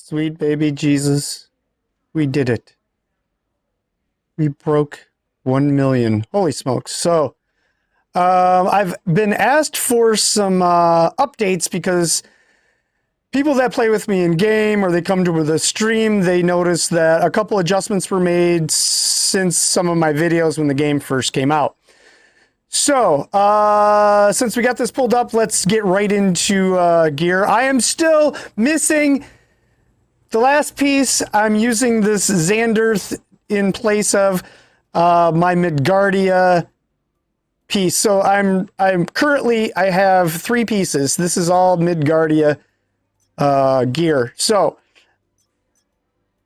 Sweet baby Jesus, we did it. We broke 1 million. Holy smokes. So, I've been asked for some updates because people that play with me in game or they come to the stream, they notice that a couple adjustments were made since some of my videos when the game first came out. So, since we got this pulled up, let's get right into gear. I am still missing the last piece. I'm using this Xander in place of my Midgardia piece. So I'm currently, I have 3 pieces. This is all Midgardia gear. So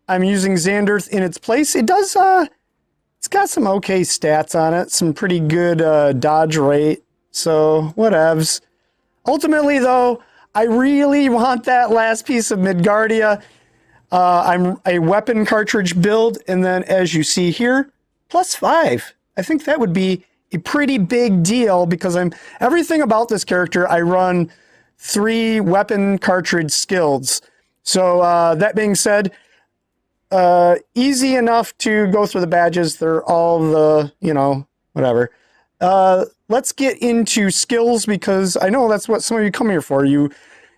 I'm using Xander in its place. It does, it's got some okay stats on it, some pretty good dodge rate. So whatevs. Ultimately though, I really want that last piece of Midgardia. I'm a weapon cartridge build, and then as you see here, +5. I think that would be a pretty big deal because everything about this character, I run 3 weapon cartridge skills. So that being said, easy enough to go through the badges. They're all the, whatever. Let's get into skills because I know that's what some of you come here for. You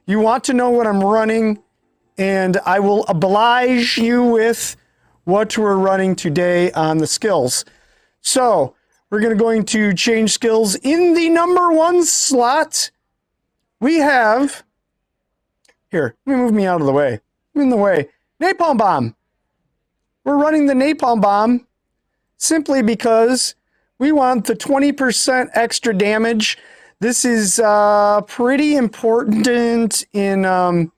want to know what I'm running, and I will oblige you with what we're running today on the skills. So we're going to change skills. In the number 1 slot, we have, here, let me move me out of the way. I'm in the way. Napalm Bomb. We're running the Napalm Bomb simply because we want the 20% extra damage. This is pretty important in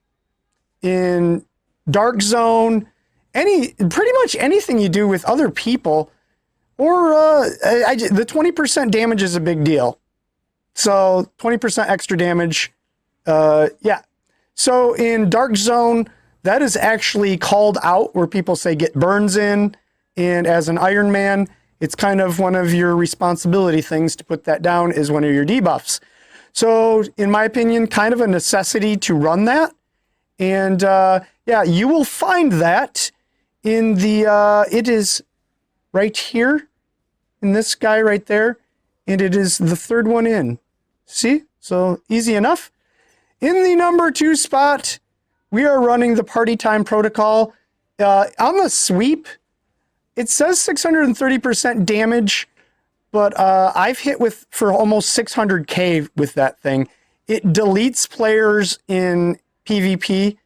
Dark Zone, pretty much anything you do with other people, or the 20% damage is a big deal. So 20% extra damage, yeah. So in Dark Zone, that is actually called out where people say get burns in, and as an Iron Man, it's kind of one of your responsibility things to put that down is one of your debuffs. So in my opinion, kind of a necessity to run that. And yeah, you will find that in the, it is right here, in this guy right there, and it is the 3rd one in. See? So easy enough. In the number 2 spot, we are running the Party Time Protocol. On the sweep, it says 630% damage, but I've hit for almost 600k with that thing. It deletes players in PvP,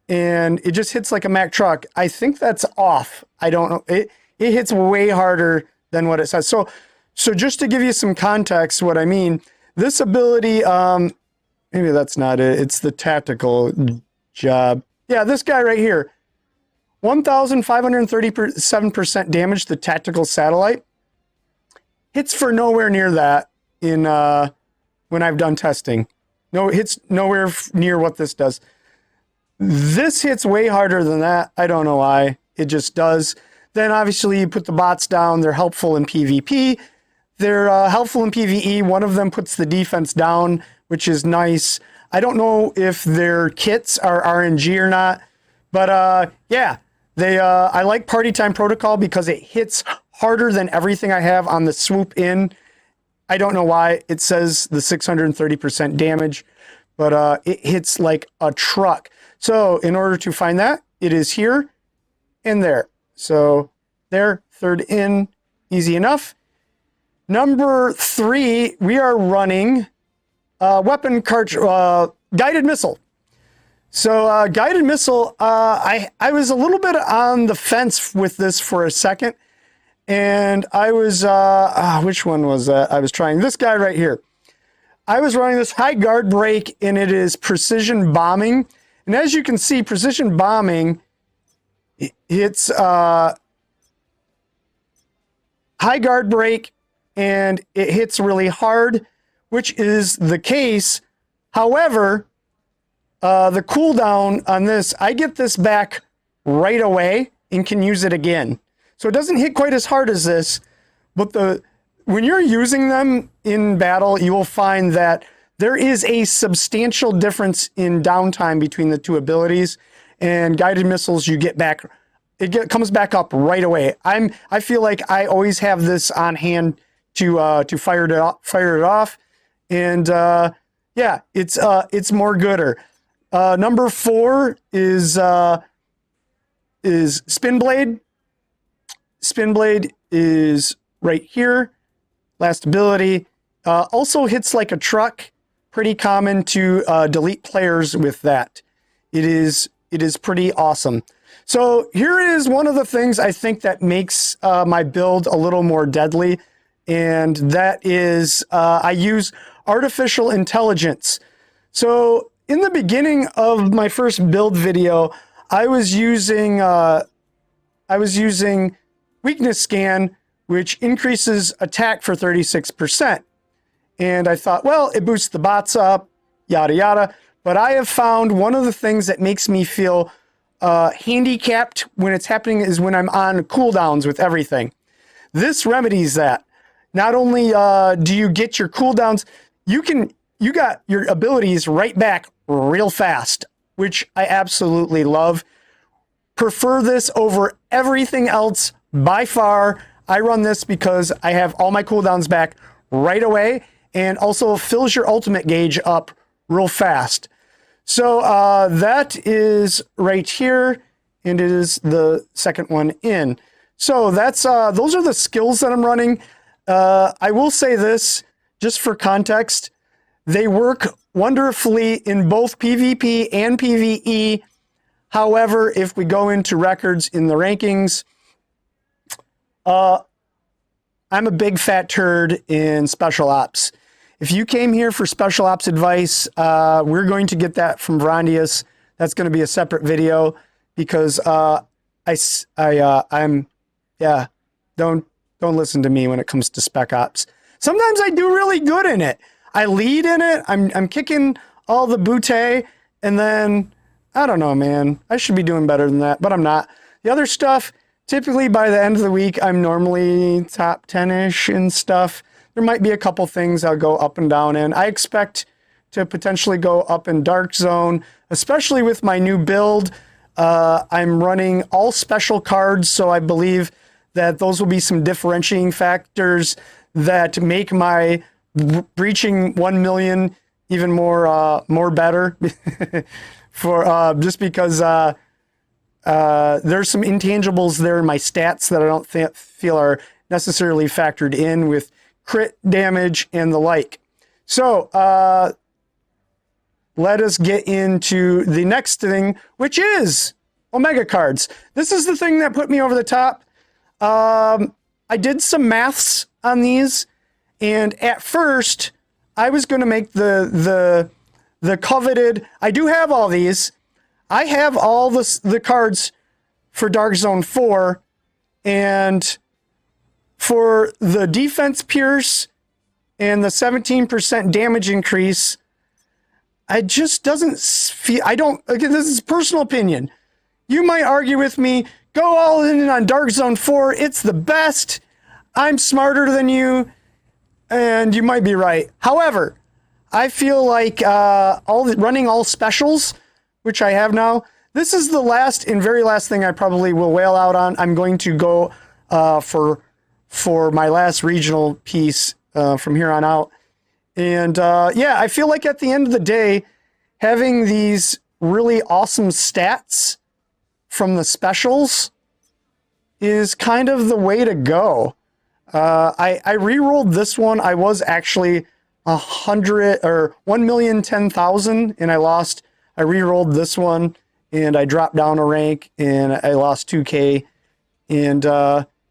and it just hits like a Mack truck. I think that's off. I don't know. It hits way harder than what it says. So just to give you some context, what I mean, this ability, maybe that's not it. It's the tactical job. Yeah, this guy right here, 1,537% damage, the tactical satellite. Hits for nowhere near that in when I've done testing. No, it hits nowhere near what this does. This hits way harder than that. I don't know why. It just does. Then obviously you put the bots down. They're helpful in PvP. They're helpful in PvE. One of them puts the defense down, which is nice. I don't know if their kits are RNG or not, but yeah, I like Party Time Protocol because it hits harder than everything I have on the swoop in. I don't know why it says the 630% damage, but it hits like a truck. So in order to find that, it is here and there. So there, 3rd in, easy enough. Number 3, we are running weapon guided missile. So guided missile, I was a little bit on the fence with this for a second, and I was, which one was that? I was trying this guy right here. I was running this high guard break, and it is precision bombing. And as you can see, precision bombing, it's high guard break, and it hits really hard, which is the case. However, the cooldown on this, I get this back right away and can use it again. So it doesn't hit quite as hard as this, but when you're using them in battle, you will find that there is a substantial difference in downtime between the 2 abilities. and guided missiles, you get back, comes back up right away. I feel like I always have this on hand to fire it off, and yeah, it's more gooder. Number 4 is Spin Blade. Spin Blade is right here. Last ability. Also hits like a truck. Pretty common to delete players with that. It is pretty awesome. So here is one of the things I think that makes my build a little more deadly, and that is I use artificial intelligence. So in the beginning of my first build video, I was using weakness scan, which increases attack for 36%. And I thought, well, it boosts the bots up, yada, yada. But I have found one of the things that makes me feel handicapped when it's happening is when I'm on cooldowns with everything. This remedies that. Not only do you get your cooldowns, you got your abilities right back real fast, which I absolutely love. Prefer this over everything else by far. I run this because I have all my cooldowns back right away, and also fills your ultimate gauge up real fast. So that is right here, and it is the second one in. So that's those are the skills that I'm running. I will say this, just for context, they work wonderfully in both PvP and PvE. However, if we go into records in the rankings, I'm a big fat turd in special ops. If you came here for special ops advice, we're going to get that from Vrondius. That's going to be a separate video because don't listen to me when it comes to spec ops. Sometimes I do really good in it. I lead in it. I'm kicking all the bootay, and then I don't know, man. I should be doing better than that, but I'm not. The other stuff, typically by the end of the week, I'm normally top 10-ish and stuff. There might be a couple things I'll go up and down in. I expect to potentially go up in Dark Zone, especially with my new build. I'm running all special cards, so I believe that those will be some differentiating factors that make my breaching 1 million even more better. For just because there's some intangibles there in my stats that I don't feel are necessarily factored in with crit damage and the like. So let us get into the next thing, which is Omega cards. This is the thing that put me over the top. I did some maths on these, and at first I was going to make the coveted. I do have all these. I have all the cards for Dark Zone 4, and for the defense pierce and the 17% damage increase, I just doesn't feel, again, this is personal opinion. You might argue with me, go all in on Dark Zone 4, it's the best. I'm smarter than you, and you might be right. However, I feel like running all specials, which I have now, this is the last and very last thing I probably will wail out on. I'm going to go for my last regional piece from here on out. And yeah, I feel like at the end of the day, having these really awesome stats from the specials is kind of the way to go. I re-rolled this one. I was actually 1,010,000 and I lost. I re-rolled this one and I dropped down a rank and I lost 2K. And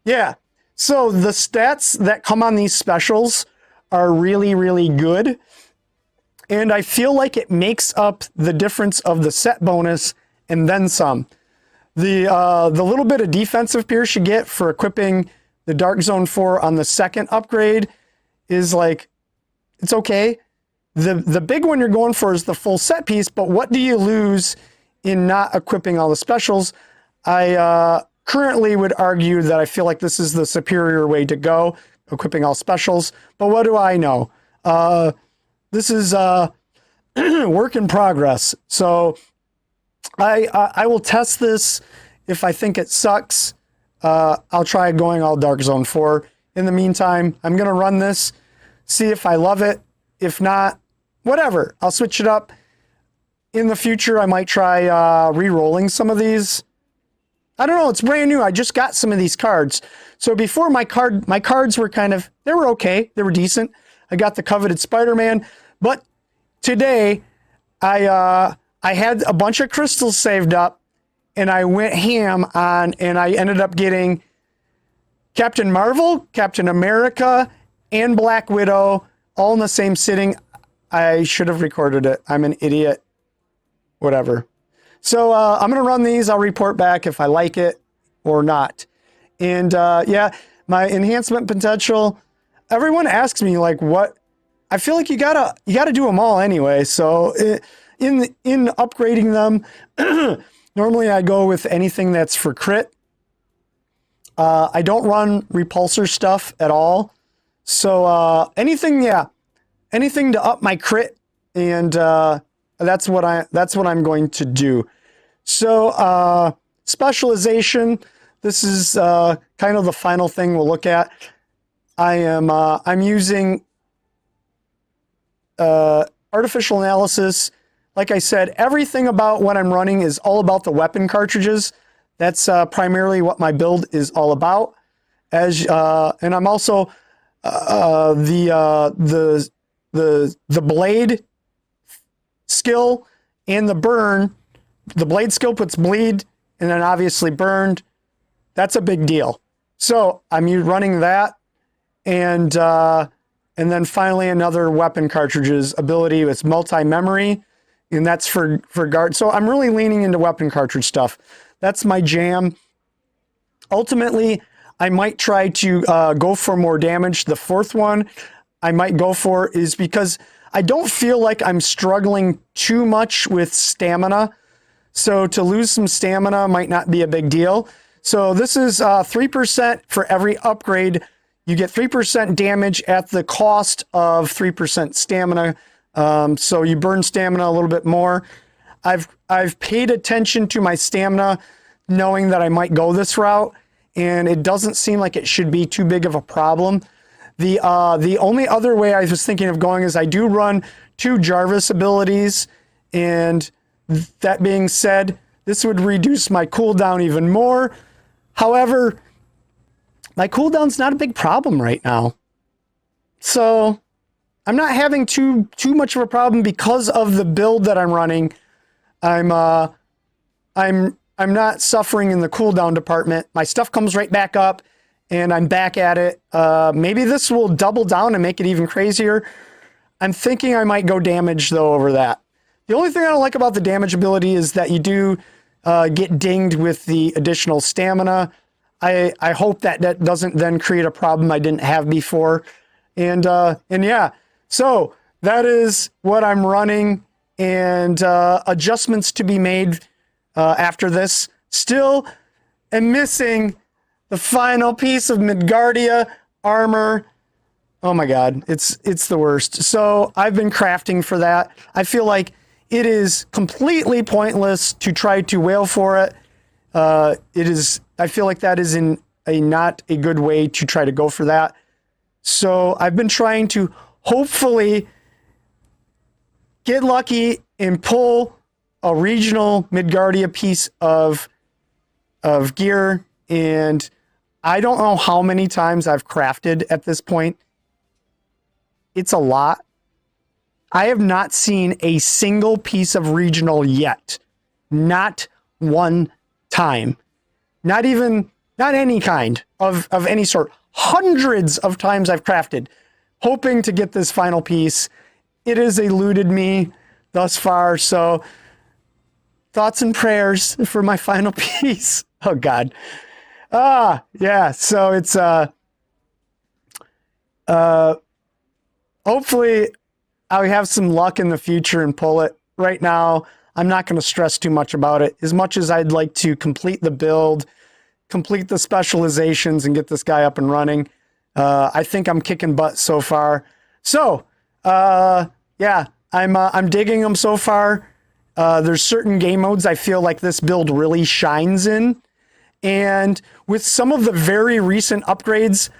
yeah, so the stats that come on these specials are really, really good. And I feel like it makes up the difference of the set bonus and then some. The little bit of defensive pierce you get for equipping the Dark Zone 4 on the second upgrade is like, it's okay. The big one you're going for is the full set piece, but what do you lose in not equipping all the specials? I currently would argue that I feel like this is the superior way to go, equipping all specials, but what do I know? This is work in progress. So I will test this. If I think it sucks, I'll try going all Dark Zone 4. In the meantime, I'm going to run this, see if I love it. If not, whatever. I'll switch it up. In the future, I might try re-rolling some of these. I don't know. It's brand new. I just got some of these cards. So before my cards were they were okay. They were decent. I got the coveted Spider-Man. But today, I had a bunch of crystals saved up, and I went ham on, and I ended up getting Captain Marvel, Captain America, and Black Widow all in the same sitting. I should have recorded it. I'm an idiot. Whatever. So I'm going to run these. I'll report back if I like it or not. And yeah, my enhancement potential, everyone asks me like what, I feel like you gotta do them all anyway. So in upgrading them, normally I go with anything that's for crit. I don't run repulsor stuff at all. So anything to up my crit, and that's what I'm going to do. So specialization, this is kind of the final thing we'll look at. I'm using artificial analysis. Like I said, everything about what I'm running is all about the weapon cartridges. That's primarily what my build is all about. And I'm also the blade skill and the burn. The blade skill puts bleed and then obviously burned. That's a big deal. So I'm running that, and then finally another weapon cartridges ability. It's multi-memory, and that's for guard. So I'm really leaning into weapon cartridge stuff. That's my jam. Ultimately, I might try to go for more damage. The fourth one I might go for is because I don't feel like I'm struggling too much with stamina. So to lose some stamina might not be a big deal. So this is 3% for every upgrade. You get 3% damage at the cost of 3% stamina. So you burn stamina a little bit more. I've paid attention to my stamina, knowing that I might go this route, and it doesn't seem like it should be too big of a problem. The only other way I was thinking of going is I do run 2 Jarvis abilities, and that being said, this would reduce my cooldown even more. However, my cooldown's not a big problem right now. So I'm not having too much of a problem because of the build that I'm running. I'm not suffering in the cooldown department. My stuff comes right back up, and I'm back at it. Maybe this will double down and make it even crazier. I'm thinking I might go damage, though, over that. The only thing I don't like about the damage ability is that you do get dinged with the additional stamina. I hope that doesn't then create a problem I didn't have before. And yeah, so that is what I'm running, and adjustments to be made after this. Still am missing the final piece of Midgardia armor. Oh my God, it's the worst. So I've been crafting for that. I feel like it is completely pointless to try to wail for it. I feel like that is not a good way to try to go for that. So I've been trying to hopefully get lucky and pull a regional Midgardia piece of gear. And I don't know how many times I've crafted at this point. It's a lot. I have not seen a single piece of regional yet. Not one time. Not any kind of any sort. Hundreds of times I've crafted, hoping to get this final piece. It has eluded me thus far. So thoughts and prayers for my final piece. Oh God. Yeah. So it's, hopefully I'll have some luck in the future and pull it. Right now, I'm not going to stress too much about it. As much as I'd like to complete the build, complete the specializations, and get this guy up and running, I think I'm kicking butt so far. So, yeah, I'm digging them so far. There's certain game modes I feel like this build really shines in. And with some of the very recent upgrades,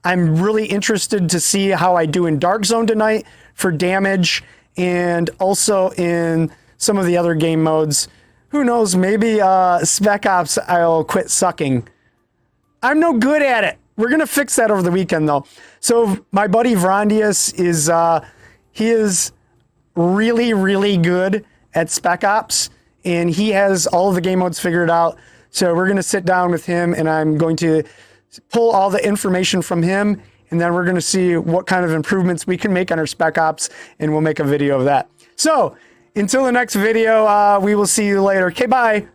I'm really interested to see how I do in Dark Zone tonight for damage, and also in some of the other game modes. Who knows, maybe Spec Ops I'll quit sucking. I'm no good at it. We're going to fix that over the weekend, though. So my buddy Vrondius is, he is really, really good at Spec Ops, and he has all of the game modes figured out. So we're going to sit down with him, and I'm going to pull all the information from him, and then we're going to see what kind of improvements we can make on our Spec Ops, and we'll make a video of that. So until the next video, we will see you later. Okay, bye.